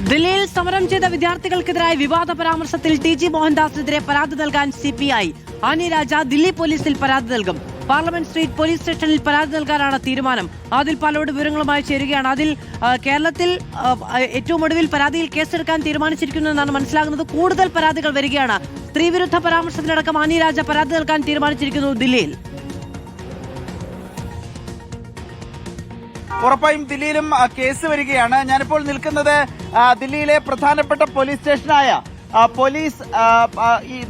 ദില്ലിയിൽ സമരം ചെയ്ത വിദ്യാർത്ഥികൾക്കെതിരായ വിവാദ പരാമർശത്തിൽ ടി.ജി. മോഹൻദാസിനെതിരെ പരാതി നൽകാൻ സിപിഐ. ആനി രാജ ദില്ലി പോലീസിൽ പരാതി നൽകും. പാർലമെന്റ് സ്ട്രീറ്റ് പോലീസ് സ്റ്റേഷനിൽ പരാതി നൽകാനാണ് തീരുമാനം. ആദിൽ പാലോട് വിവരങ്ങളുമായി ചേരുകയാണ്. അതിൽ കേരളത്തിൽ ഏറ്റവും ഒടുവിൽ പരാതിയിൽ കേസെടുക്കാൻ തീരുമാനിച്ചിരിക്കുന്നു എന്നാണ് മനസ്സിലാകുന്നത്. കൂടുതൽ പരാതികൾ വരികയാണ്. സ്ത്രീവിരുദ്ധ പരാമർശത്തിനടക്കം ആനി രാജ പരാതി നൽകാൻ തീരുമാനിച്ചിരിക്കുന്നു ദില്ലിയിൽ. ഉറപ്പായും ദില്ലിയിലും കേസ് വരികയാണ്. ഞാനിപ്പോൾ നിൽക്കുന്നത് ദില്ലിയിലെ പ്രധാനപ്പെട്ട പോലീസ് സ്റ്റേഷനായ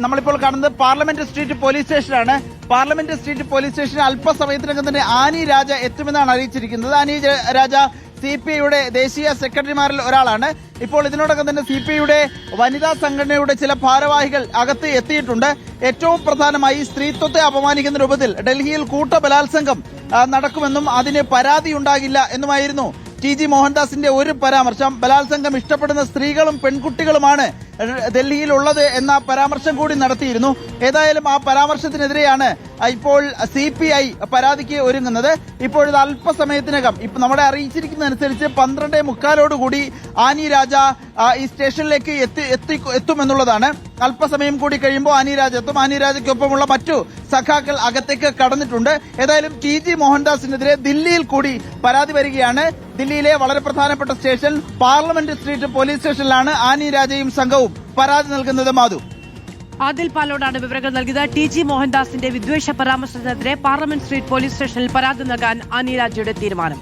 നമ്മളിപ്പോൾ കാണുന്നത് പാർലമെന്റ് സ്ട്രീറ്റ് പോലീസ് സ്റ്റേഷനാണ്. പാർലമെന്റ് സ്ട്രീറ്റ് പോലീസ് സ്റ്റേഷനിൽ അല്പസമയത്തിനകം തന്നെ ആനി രാജ എത്തുമെന്നാണ് അറിയിച്ചിരിക്കുന്നത്. ആനി രാജ സിപിഐയുടെ ദേശീയ സെക്രട്ടറിമാരിൽ ഒരാളാണ്. ഇപ്പോൾ ഇതിനോടകം തന്നെ സിപിഐയുടെ വനിതാ സംഘടനയുടെ ചില ഭാരവാഹികൾ അകത്ത് എത്തിയിട്ടുണ്ട്. ഏറ്റവും പ്രധാനമായി സ്ത്രീത്വത്തെ അപമാനിക്കുന്ന രൂപത്തിൽ ഡൽഹിയിൽ കൂട്ടബലാത്സംഗം നടക്കുമെന്നും അതിന് പരാതിയുണ്ടാകില്ല എന്നുമായിരുന്നു ടി.ജി. മോഹൻദാസിന്റെ ഒരു പരാമർശം. ബലാത്സംഗം ഇഷ്ടപ്പെടുന്ന സ്ത്രീകളും പെൺകുട്ടികളുമാണ് ഡൽഹിയിലുള്ളത് എന്ന പരാമർശം കൂടി നടത്തിയിരുന്നു. ഏതായാലും ആ പരാമർശത്തിനെതിരെയാണ് ഇപ്പോൾ സിപിഐ പരാതിക്ക് ഒരുങ്ങുന്നത്. ഇപ്പോഴിത് അല്പസമയത്തിനകം നമ്മളെ അറിയിച്ചിരിക്കുന്നതനുസരിച്ച് 12:45 ആനി രാജ ഈ സ്റ്റേഷനിലേക്ക് എത്തുമെന്നുള്ളതാണ്. അല്പസമയം കൂടി കഴിയുമ്പോൾ ആനി രാജ എത്തും. ആനി രാജയ്ക്കൊപ്പമുള്ള മറ്റു സഖാക്കൾ അകത്തേക്ക് കടന്നിട്ടുണ്ട്. ഏതായാലും ടി.ജി. മോഹൻദാസിനെതിരെ ദില്ലിയിൽ കൂടി പരാതി വരികയാണ്. ദില്ലിയിലെ വളരെ പ്രധാനപ്പെട്ട സ്റ്റേഷൻ പാർലമെന്റ് സ്ട്രീറ്റ് പോലീസ് സ്റ്റേഷനിലാണ് ആനി രാജയും സംഘവും പരാതി നൽകുന്നത്. മാധു, ആദിൽ പാലോടാണ് വിവരങ്ങൾ നൽകിയത്. ടി.ജി. മോഹൻദാസിന്റെ വിദ്വേഷ പരാമർശത്തിനെതിരെ പാർലമെന്റ് സ്ട്രീറ്റ് പോലീസ് സ്റ്റേഷനിൽ പരാതി നൽകാൻ ആനി രാജയുടെ തീരുമാനം.